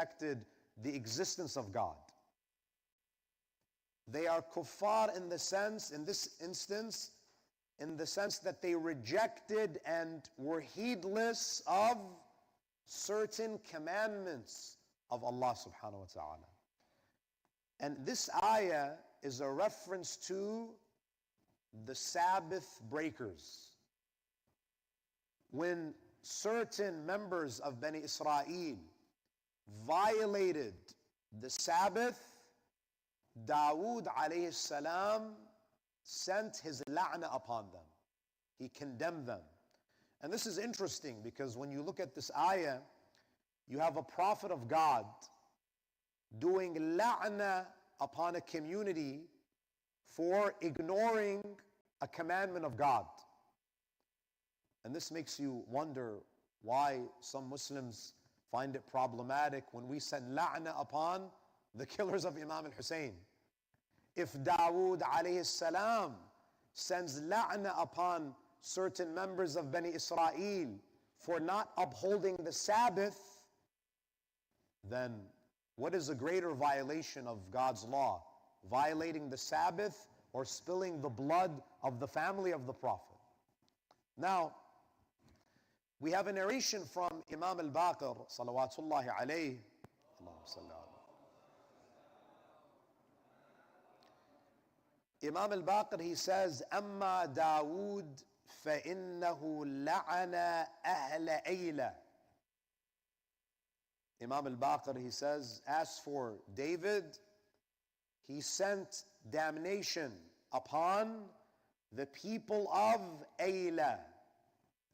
rejected the existence of God. They are kuffar in this instance, in the sense that they rejected and were heedless of certain commandments of Allah subhanahu wa ta'ala. And this ayah is a reference to the Sabbath breakers. When certain members of Bani Israel violated the Sabbath, Dawood alayhi salam sent his la'na upon them. He condemned them. And this is interesting because when you look at this ayah, you have a prophet of God doing la'na upon a community for ignoring a commandment of God. And this makes you wonder why some Muslims find it problematic when we send la'na upon the killers of Imam al-Hussein. If Dawood alayhi salam sends la'na upon certain members of Bani Israel for not upholding the Sabbath, then what is a greater violation of God's law? Violating the Sabbath or spilling the blood of the family of the Prophet? Now, we have a narration from Imam al-Baqir, salawatullahi alayhi. Allahumma salli ala. Imam al-Baqir, he says, أما داود فإنه لعن أهل أيلة. Imam al-Baqir, he says, as for David, he sent damnation upon the people of Ayla.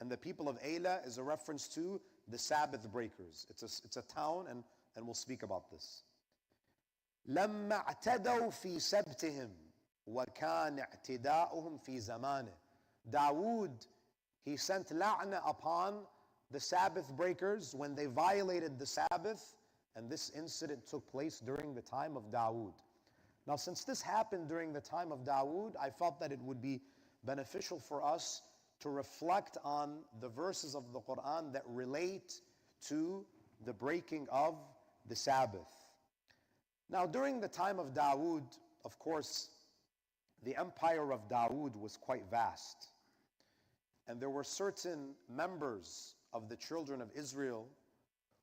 And the people of Ayla is a reference to the Sabbath breakers. It's a town, and we'll speak about this. لما اعتدوا في سبتهم وكان اعتداؤهم في زمانه. Dawood, he sent la'na upon the Sabbath breakers when they violated the Sabbath, and this incident took place during the time of Dawood. Now, since this happened during the time of Dawood, I felt that it would be beneficial for us to reflect on the verses of the Quran that relate to the breaking of the Sabbath. Now, during the time of Dawood, of course, the empire of Dawood was quite vast. And there were certain members of the children of Israel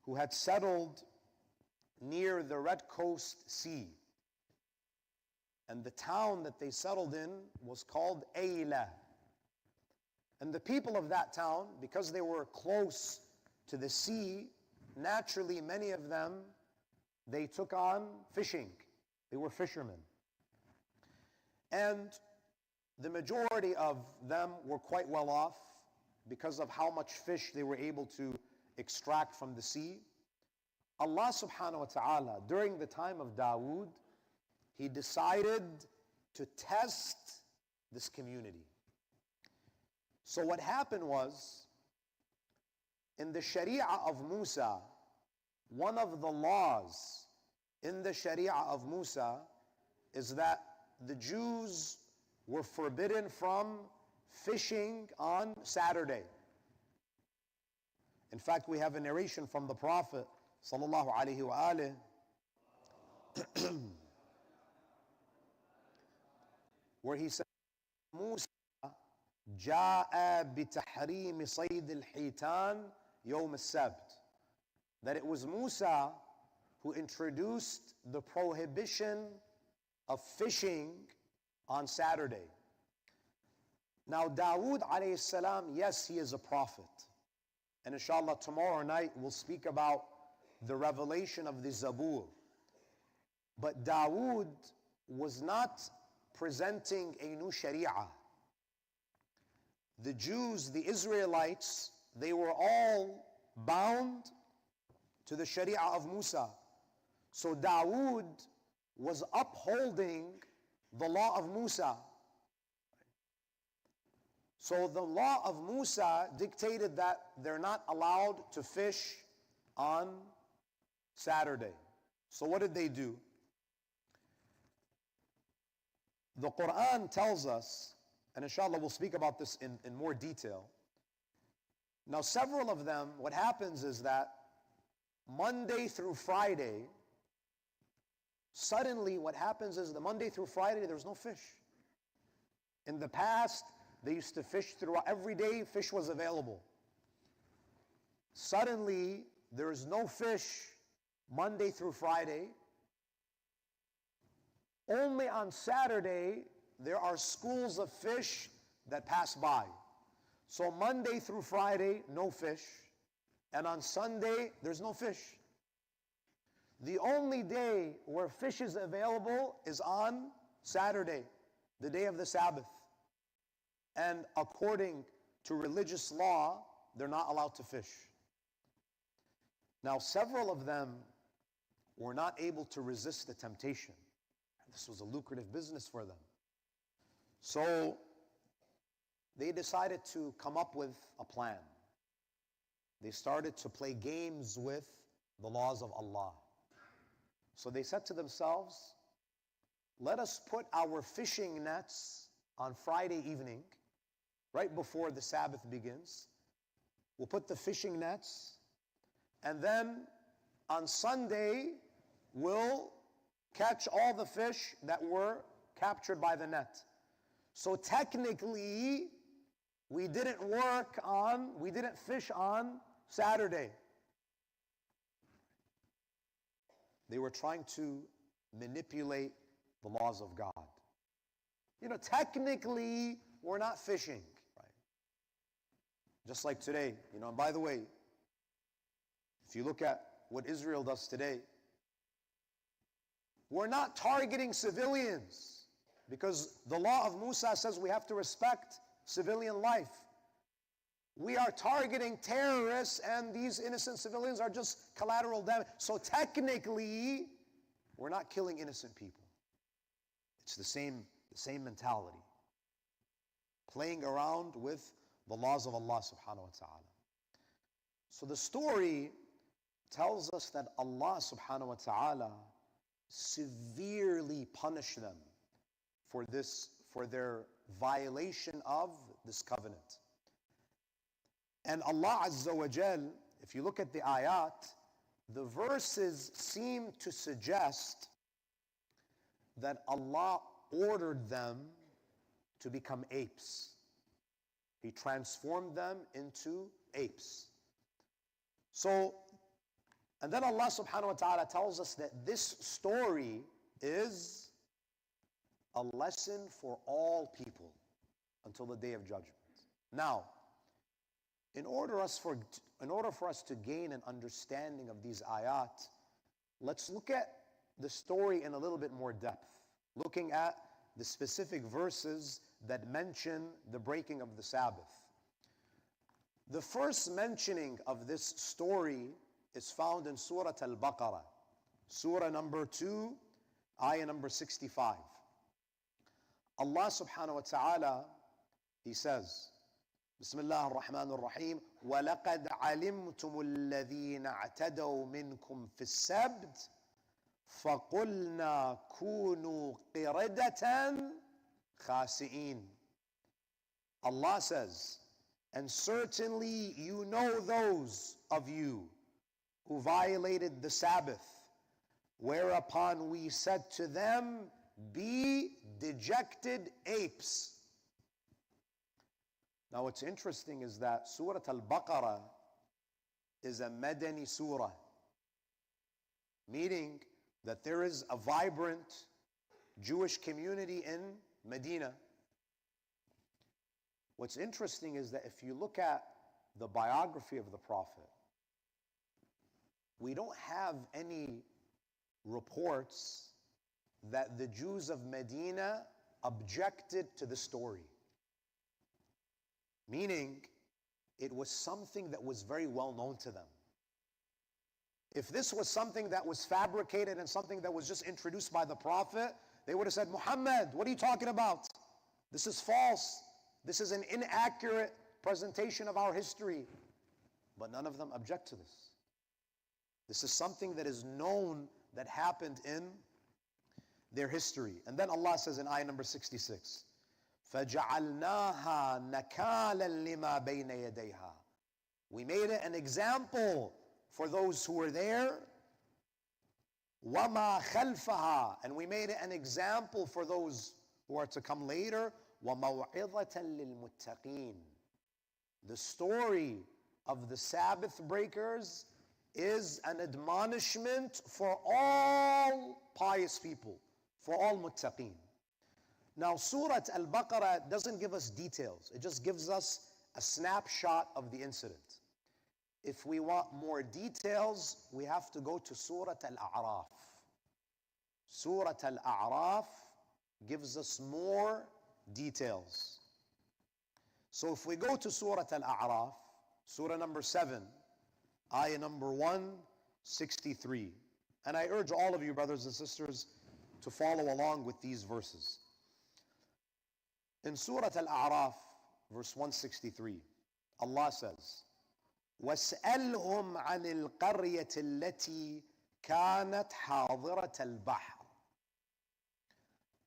who had settled near the Red Coast Sea. And the town that they settled in was called Ayla. And the people of that town, because they were close to the sea, naturally many of them, they took on fishing. They were fishermen. And the majority of them were quite well off because of how much fish they were able to extract from the sea. Allah subhanahu wa ta'ala, during the time of Dawood, He decided to test this community. So what happened was, in the Sharia of Musa, one of the laws in the Sharia of Musa is that the Jews were forbidden from fishing on Saturday. In fact, we have a narration from the Prophet sallallahu alaihi wasallam where he said, Musa جاء بتحريم صيد الحيتان يوم السبت. That it was Musa who introduced the prohibition of fishing on Saturday. Now, Dawood alayhi salam, yes, he is a prophet. And inshallah, tomorrow night we'll speak about the revelation of the Zabur. But Dawood was not presenting a new Sharia. The Jews, the Israelites, they were all bound to the Sharia of Musa. So Dawood was upholding the law of Musa. So the law of Musa dictated that they're not allowed to fish on Saturday. So what did they do? The Quran tells us, and inshallah we'll speak about this in more detail. Now several of them, what happens is that Monday through Friday, suddenly what happens is the Monday through Friday, there's no fish. In the past, they used to fish throughout every day, fish was available. Suddenly, there is no fish Monday through Friday. Only on Saturday, there are schools of fish that pass by. So Monday through Friday, no fish. And on Sunday, there's no fish. The only day where fish is available is on Saturday, the day of the Sabbath. And according to religious law, they're not allowed to fish. Now, several of them were not able to resist the temptation. This was a lucrative business for them. So they decided to come up with a plan. They started to play games with the laws of Allah. So they said to themselves, let us put our fishing nets on Friday evening, right before the Sabbath begins. We'll put the fishing nets, and then on Sunday, we'll catch all the fish that were captured by the net. So technically, we didn't fish on Saturday. They were trying to manipulate the laws of God. Technically, we're not fishing, right? Just like today, and by the way, if you look at what Israel does today, we're not targeting civilians because the law of Musa says we have to respect civilian life. We are targeting terrorists, and these innocent civilians are just collateral damage. So technically, we're not killing innocent people. It's the same mentality. Playing around with the laws of Allah subhanahu wa ta'ala. So the story tells us that Allah subhanahu wa ta'ala severely punished them for their violation of this covenant. And Allah Azza wa Jal, if you look at the ayat, the verses seem to suggest that Allah ordered them to become apes. He transformed them into apes. And then Allah subhanahu wa ta'ala tells us that this story is a lesson for all people until the day of judgment. Now, in order for us to gain an understanding of these ayat, let's look at the story in a little bit more depth, looking at the specific verses that mention the breaking of the Sabbath. The first mentioning of this story is found in Surah Al-Baqarah, Surah number 2, ayah number 65. Allah subhanahu wa ta'ala, He says, بسم الله الرحمن الرحيم ولقد علمتم الذين اعتدوا منكم في السبت فقلنا كونوا قردة خاسئين. Allah says, and certainly you know those of you who violated the Sabbath, whereupon we said to them, be dejected apes. Now what's interesting is that Surah Al-Baqarah is a Madani surah, meaning that there is a vibrant Jewish community in Medina. What's interesting is that if you look at the biography of the Prophet, we don't have any reports that the Jews of Medina objected to the story. Meaning, it was something that was very well known to them. If this was something that was fabricated and something that was just introduced by the Prophet, they would have said, Muhammad, what are you talking about? This is false. This is an inaccurate presentation of our history. But none of them object to this. This is something that is known that happened in their history. And then Allah says in ayah number 66, فَجَعَلْنَاهَا نَكَالًا لِمَا بَيْنَ يَدَيْهَا. We made it an example for those who were there. وَمَا خَلْفَهَا, and we made it an example for those who are to come later. وَمَوْعِظَةً لِلْمُتَّقِينَ. The story of the Sabbath breakers is an admonishment for all pious people, for all muttaqeen. Now, Surah Al-Baqarah doesn't give us details. It just gives us a snapshot of the incident. If we want more details, we have to go to Surah Al-A'raf. Surah Al-A'raf gives us more details. So if we go to Surah Al-A'raf, Surah number 7, ayah number 163. And I urge all of you, brothers and sisters, to follow along with these verses. In Surah Al-A'raf, verse 163, Allah says, وَاسْأَلْهُمْ عَنِ الْقَرْيَةِ الَّتِي كَانَتْ حَاضِرَةَ الْبَحْرِ.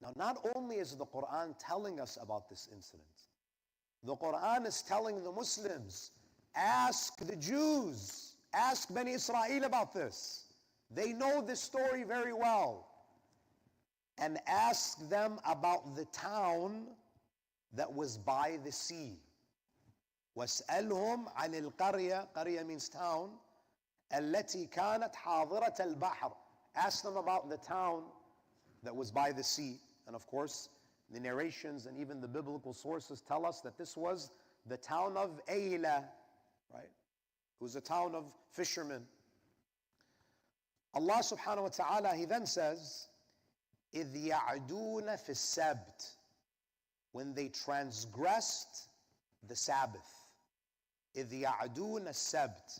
Now, not only is the Quran telling us about this incident, the Quran is telling the Muslims, ask the Jews, ask Bani Israel about this. They know this story very well. And ask them about the town that was by the sea. وَاسْأَلْهُمْ عَنِ الْقَرْيَةِ, qarya means town, الَّتِي كَانَتْ حَاضِرَةَ الْبَحْرِ. Ask them about the town that was by the sea. And of course, the narrations and even the biblical sources tell us that this was the town of Ayla, right? It was a town of fishermen. Allah subhanahu wa ta'ala, He then says, إِذْ يَعْدُونَ فِي السَّبْتِ, when they transgressed the Sabbath. إِذْ يَعْدُونَ السَّبْتِ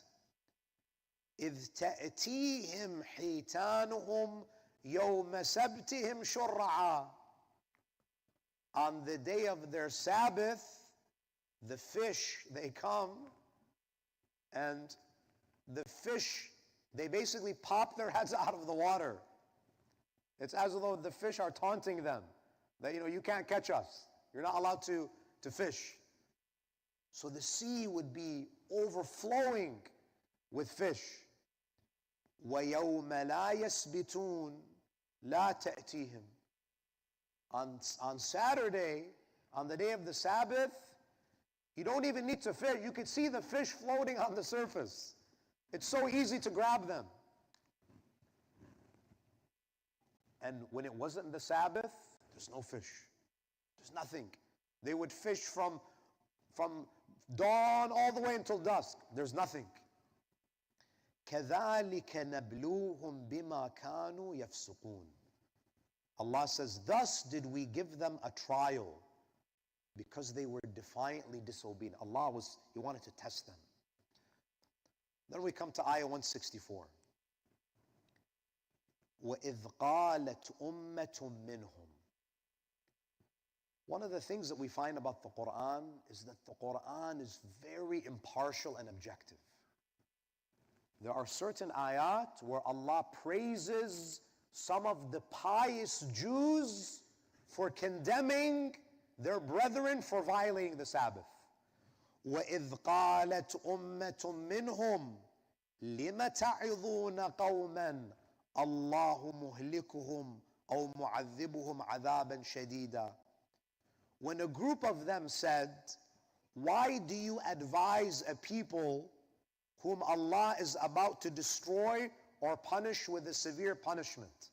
إِذْ تَأْتِيهِمْ حِيتَانُهُمْ يَوْمَ سَبْتِهِمْ شُرَّعًا. On the day of their Sabbath, the fish, they come, and the fish, they basically pop their heads out of the water. It's as though the fish are taunting them, that, you can't catch us. You're not allowed to fish. So the sea would be overflowing with fish. وَيَوْمَ لَا يَسْبِتُونَ لَا تَأْتِيهِمْ. On Saturday, on the day of the Sabbath, you don't even need to fish. You could see the fish floating on the surface. It's so easy to grab them. And when it wasn't the Sabbath, there's no fish. There's nothing. They would fish from dawn all the way until dusk. There's nothing. كَذَلِكَ نَبْلُوهُمْ بِمَا كَانُوا يَفْسُقُونَ. Allah says, thus did we give them a trial because they were defiantly disobedient. He wanted to test them. Then we come to ayah 164. وَإِذْ قَالَتْ أُمَّةٌ مِّنْهُمْ. One of the things that we find about the Quran is that the Quran is very impartial and objective. There are certain ayat where Allah praises some of the pious Jews for condemning their brethren for violating the Sabbath. وَإِذْ قَالَتْ أُمَّةٌ مِّنْهُمْ لِمَ تَعِظُونَ قَوْمًا اللَّهُ مُهْلِكُهُمْ أَوْ مُعَذِّبُهُمْ عَذَابًا شَدِيدًا. When a group of them said, why do you advise a people whom Allah is about to destroy or punish with a severe punishment?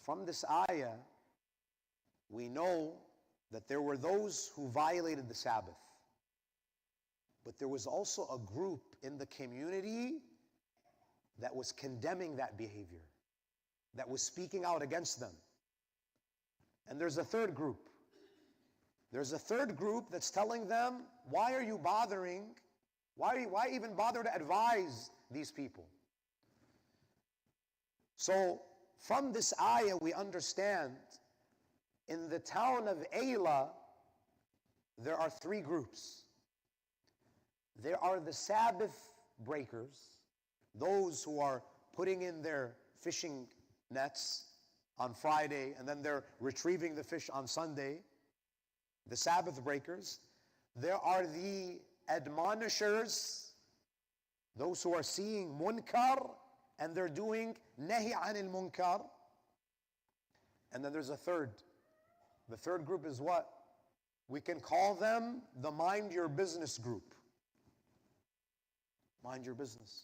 From this ayah, we know that there were those who violated the Sabbath. But there was also a group in the community that was condemning that behavior, that was speaking out against them. And there's a third group. There's a third group that's telling them, why are you bothering? Why even bother to advise these people? So from this ayah we understand in the town of Ayla there are three groups. There are the Sabbath breakers, those who are putting in their fishing nets on Friday and then they're retrieving the fish on Sunday, the Sabbath breakers. There are the admonishers, Those who are seeing munkar and they're doing nahi anil munkar. And then there's a third. The third group is what? We can call them the mind your business group. Mind your business.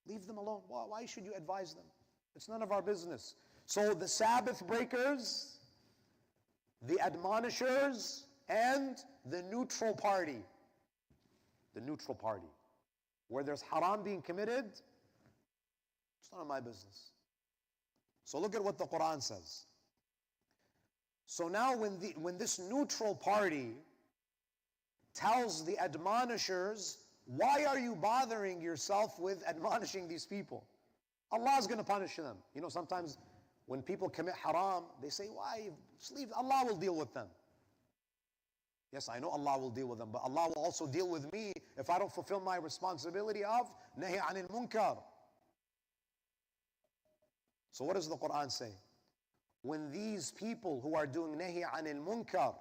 Leave them alone. Why should you advise them? It's none of our business. So the Sabbath breakers, the admonishers, and the neutral party. The neutral party. Where there's haram being committed, it's none of my business. So look at what the Quran says. So now when this neutral party tells the admonishers, why are you bothering yourself with admonishing these people? Allah is going to punish them. You know, sometimes when people commit haram, they say, why? Just leave, Allah will deal with them. Yes, I know Allah will deal with them, but Allah will also deal with me if I don't fulfill my responsibility of nahi anil munkar. So what does the Quran say? When these people who are doing nahi anil munkar,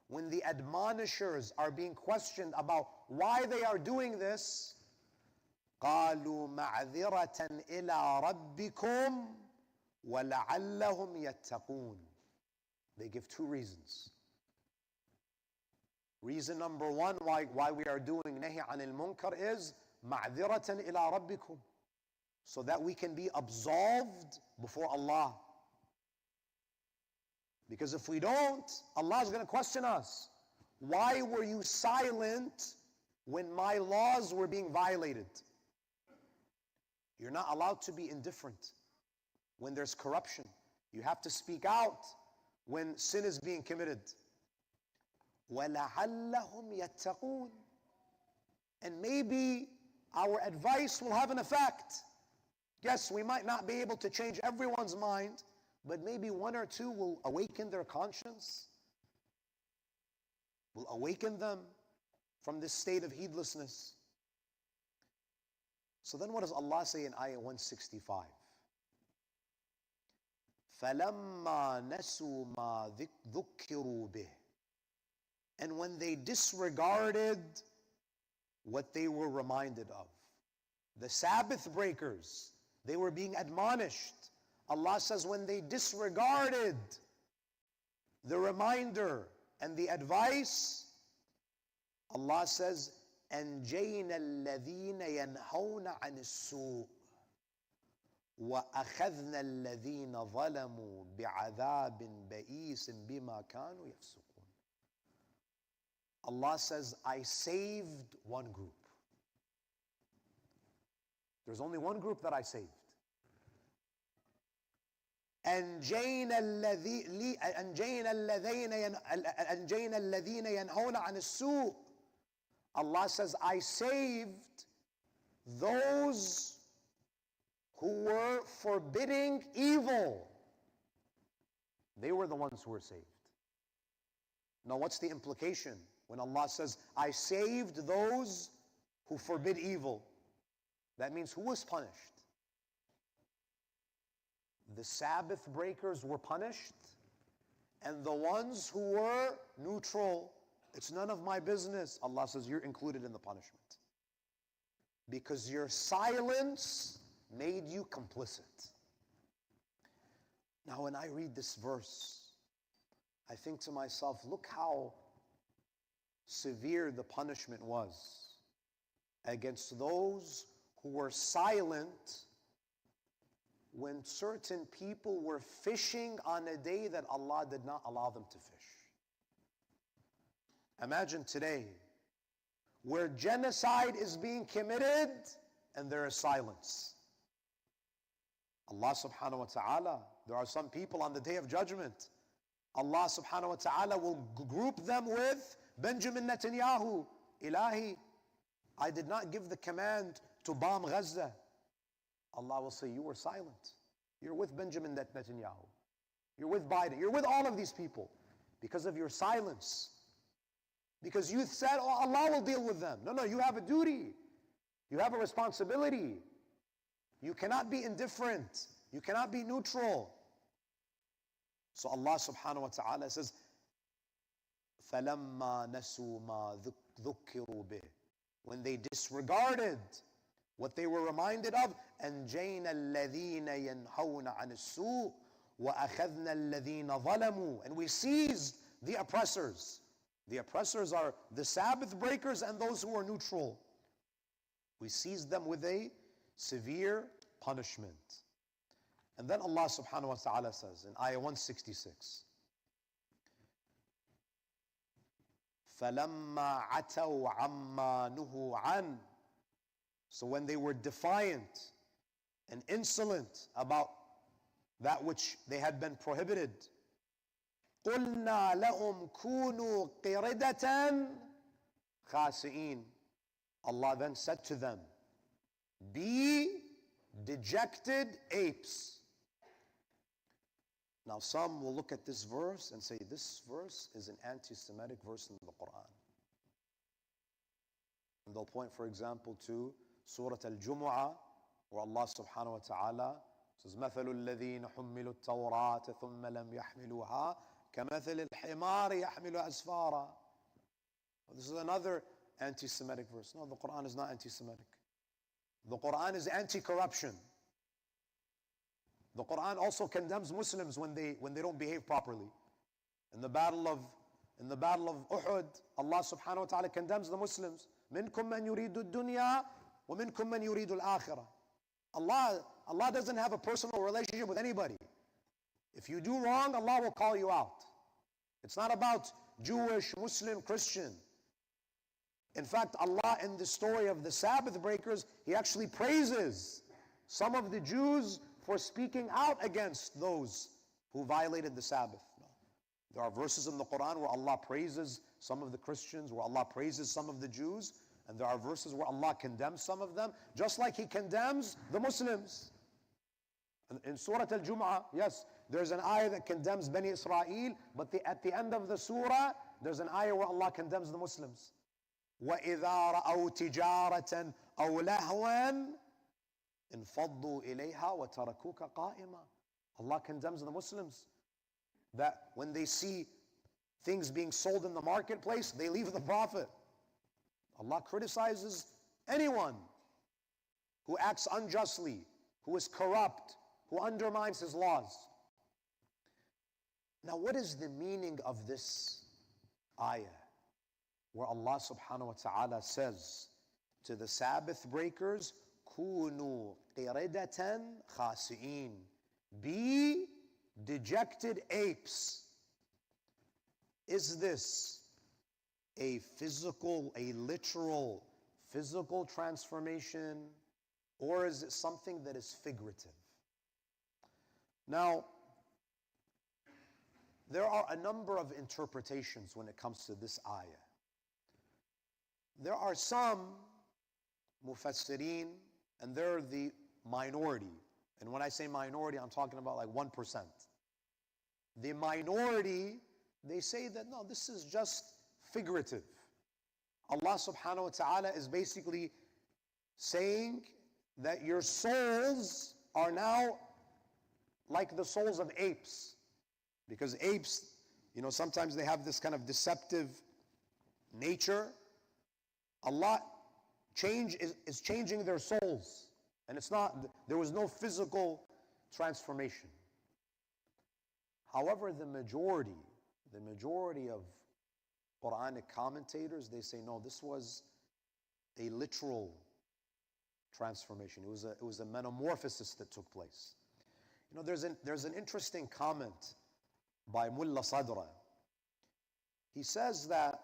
when the admonishers are being questioned about why they are doing this, قَالُوا مَعْذِرَةً إِلَىٰ رَبِّكُمْ وَلَعَلَّهُمْ يَتَّقُونَ. They give two reasons. Reason number one why we are doing nahi anil munkar is مَعْذِرَةً إِلَىٰ رَبِّكُمْ, so that we can be absolved before Allah. Because if we don't, Allah is going to question us. Why were you silent when my laws were being violated? You're not allowed to be indifferent when there's corruption. You have to speak out when sin is being committed. وَلَعَلَّهُمْ يَتَّقُونَ. And maybe our advice will have an effect. Yes, we might not be able to change everyone's mind, but maybe one or two will awaken their conscience, will awaken them from this state of heedlessness. So then what does Allah say in ayah 165? فَلَمَّا نَسُوا مَا ذُكِّرُوا بِهِ. And when they disregarded what they were reminded of. The Sabbath breakers, they were being admonished. Allah says when they disregarded the reminder and the advice, Allah says, أَنْجَيْنَا الَّذِينَ يَنْهَوْنَ عَنِ السُّوءِ وَأَخَذْنَا الَّذِينَ ظَلَمُوا بِعَذَابٍ بَئِيسٍ بِمَا كَانُوا يَفْسُقُونَ. Allah says, I saved one group. There's only one group that I saved. أنجينا الذين ينهون عن السوء. Allah says, I saved those who were forbidding evil. They were the ones who were saved. Now what's the implication when Allah says, I saved those who forbid evil? That means who was punished? The Sabbath breakers were punished, and the ones who were neutral, it's none of my business. Allah says, you're included in the punishment. Because your silence made you complicit. Now when I read this verse, I think to myself, look how severe the punishment was against those who were silent when certain people were fishing on a day that Allah did not allow them to fish. Imagine today, where genocide is being committed and there is silence. Allah subhanahu wa ta'ala, there are some people on the day of judgment, Allah subhanahu wa ta'ala will group them with Benjamin Netanyahu. Ilahi, I did not give the command to bomb Gaza. Allah will say, you were silent. You're with Benjamin Netanyahu. You're with Biden. You're with all of these people because of your silence. Because you said, oh, Allah will deal with them. No, you have a duty. You have a responsibility. You cannot be indifferent. You cannot be neutral. So Allah subhanahu wa ta'ala says, فَلَمَّا نَسُوا مَا ذُكِّرُوا بِهِ. When they disregarded What they were reminded of, أَنْجَيْنَا الَّذِينَ يَنْهَوْنَ عَنِ السُّوءِ وَأَخَذْنَا الَّذِينَ ظَلَمُوا. And we seized the oppressors. The oppressors are the Sabbath breakers and those who are neutral. We seized them with a severe punishment. And then Allah subhanahu wa ta'ala says in ayah 166, فَلَمَّا عَتَوْا عَمَّا نُهُوا عَنْ. So when they were defiant and insolent about that which they had been prohibited, قُلْنَا لَهُمْ كُونُوا قِرِدَةً خَاسِئِينَ. Allah then said to them, be dejected apes. Now some will look at this verse and say, this verse is an anti-Semitic verse in the Quran. And they'll point, for example, to Surah Al-Jumu'ah, where Allah subhanahu wa ta'ala says, مَثَلُ الَّذِينَ حُمِّلُوا التَّوْرَاةَ ثُمَّ لَمْ يَحْمِلُوهَا كَمَثَلِ الْحِمَارِ يَحْمِلُ أَسْفَارًا. This is another anti-Semitic verse. No, the Quran is not anti-Semitic. The Quran is anti-corruption. The Quran also condemns Muslims when they don't behave properly. In the battle of Uhud, Allah subhanahu wa ta'ala condemns the Muslims. مِنْكُمْ مَنْ يُرِيدُ الدُّنْيَا وَمِنْكُمْ مَنْ يُرِيدُ الْآخِرَةِ. Allah doesn't have a personal relationship with anybody. If you do wrong, Allah will call you out. It's not about Jewish, Muslim, Christian. In fact, Allah in the story of the Sabbath breakers, He actually praises some of the Jews for speaking out against those who violated the Sabbath. No. There are verses in the Quran where Allah praises some of the Christians, where Allah praises some of the Jews, and there are verses where Allah condemns some of them, just like He condemns the Muslims. In Surah Al-Jumu'ah, yes, there's an ayah that condemns Bani Israel, but at the end of the surah, there's an ayah where Allah condemns the Muslims. وَإِذَا رَأَوْا تِجَارَةً أَوْ لَهْوًا انفضوا إليها وتركوك قائما. Allah condemns the Muslims that when they see things being sold in the marketplace, they leave the Prophet. Allah criticizes anyone who acts unjustly, who is corrupt, who undermines His laws. Now, what is the meaning of this ayah where Allah subhanahu wa ta'ala says to the Sabbath breakers, كُونُوا قِرِدَةً خَاسِئِينَ, be dejected apes? Is this a literal physical transformation, or is it something that is figurative? Now, there are a number of interpretations when it comes to this ayah. There are some mufassirin, and they're the minority. And when I say minority, I'm talking about like 1%. The minority, they say that no, this is just figurative. Allah subhanahu wa ta'ala is basically saying that your souls are now like the souls of apes. Because apes, sometimes they have this kind of deceptive nature. Allah is changing their souls. And there was no physical transformation. However, the majority of Quranic commentators, they say, no, this was a literal transformation. It was a metamorphosis that took place. There's an interesting comment by Mullah Sadra. He says that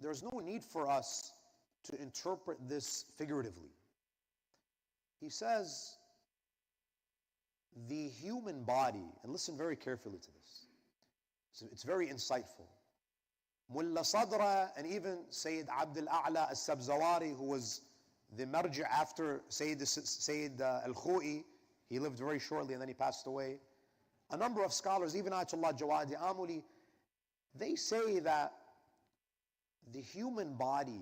there's no need for us to interpret this figuratively. He says the human body, and listen very carefully to this, it's very insightful. Mullah Sadra and even Sayyid Abdul A'la al-Sabzawari, who was the marji after Sayyid al-Khoi, he lived very shortly and then he passed away. A number of scholars, even Ayatollah Jawadi Amuli, they say that the human body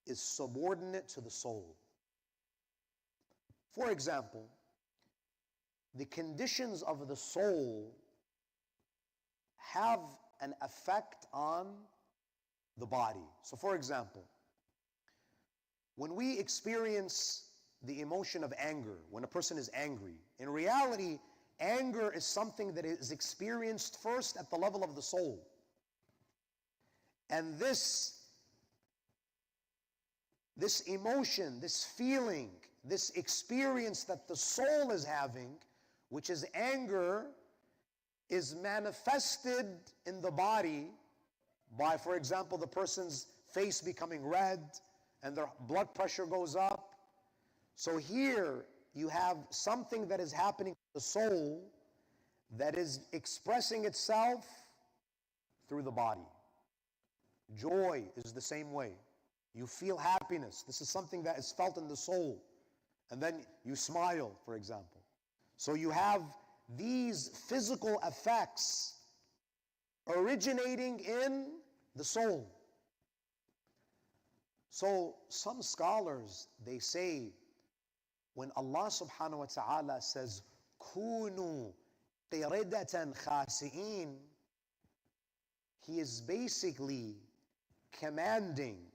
is subordinate to the soul. For example, the conditions of the soul have an effect on the body. So for example, When we experience the emotion of anger, when a person is angry, in reality, anger is something that is experienced first at the level of the soul. And this emotion, this feeling, this experience that the soul is having, which is anger, is manifested in the body by, for example, the person's face becoming red and their blood pressure goes up. So here you have something that is happening to the soul that is expressing itself through the body. Joy is the same way. You feel happiness. This is something that is felt in the soul. And then you smile, for example. So you have these physical effects originating in the soul. So some scholars, they say, when Allah subhanahu wa ta'ala says, "Kunu qiradatan khasi'in," He is basically commanding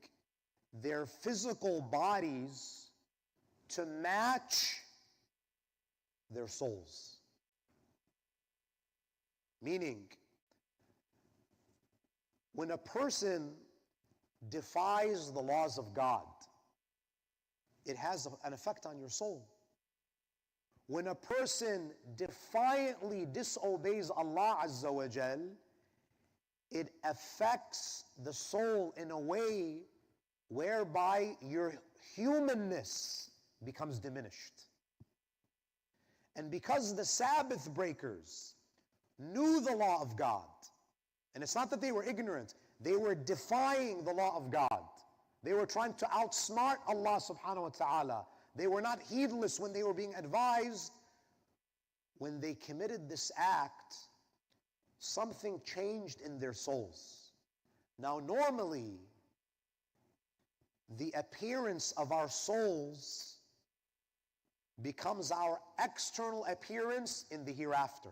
their physical bodies to match their souls. Meaning, when a person defies the laws of God, it has an effect on your soul. When a person defiantly disobeys Allah Azza wa Jal, it affects the soul in a way whereby your humanness becomes diminished. And because the Sabbath breakers knew the law of God, and it's not that they were ignorant, they were defying the law of God. They were trying to outsmart Allah subhanahu wa ta'ala. They were not heedless when they were being advised. When they committed this act, something changed in their souls. Now normally, the appearance of our souls becomes our external appearance in the hereafter.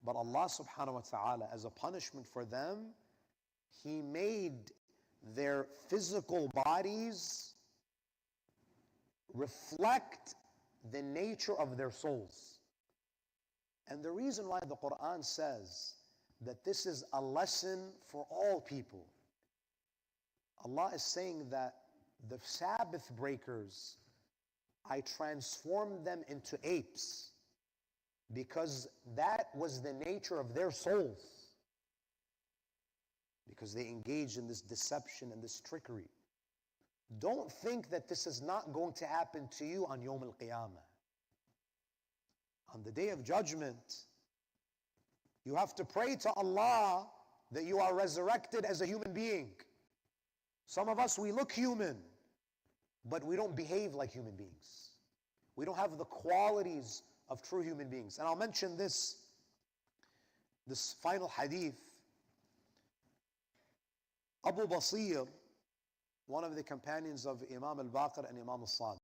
But Allah subhanahu wa ta'ala, as a punishment for them, He made their physical bodies reflect the nature of their souls. And the reason why the Quran says that this is a lesson for all people, Allah is saying that the Sabbath breakers, I transformed them into apes because that was the nature of their souls. Because they engaged in this deception and this trickery. Don't think that this is not going to happen to you on Yawm al-Qiyamah. On the Day of Judgment, you have to pray to Allah that you are resurrected as a human being. Some of us, we look human, but we don't behave like human beings. We don't have the qualities of true human beings. And I'll mention this final hadith. Abu Basir, one of the companions of Imam al-Baqir and Imam al-Sadiq,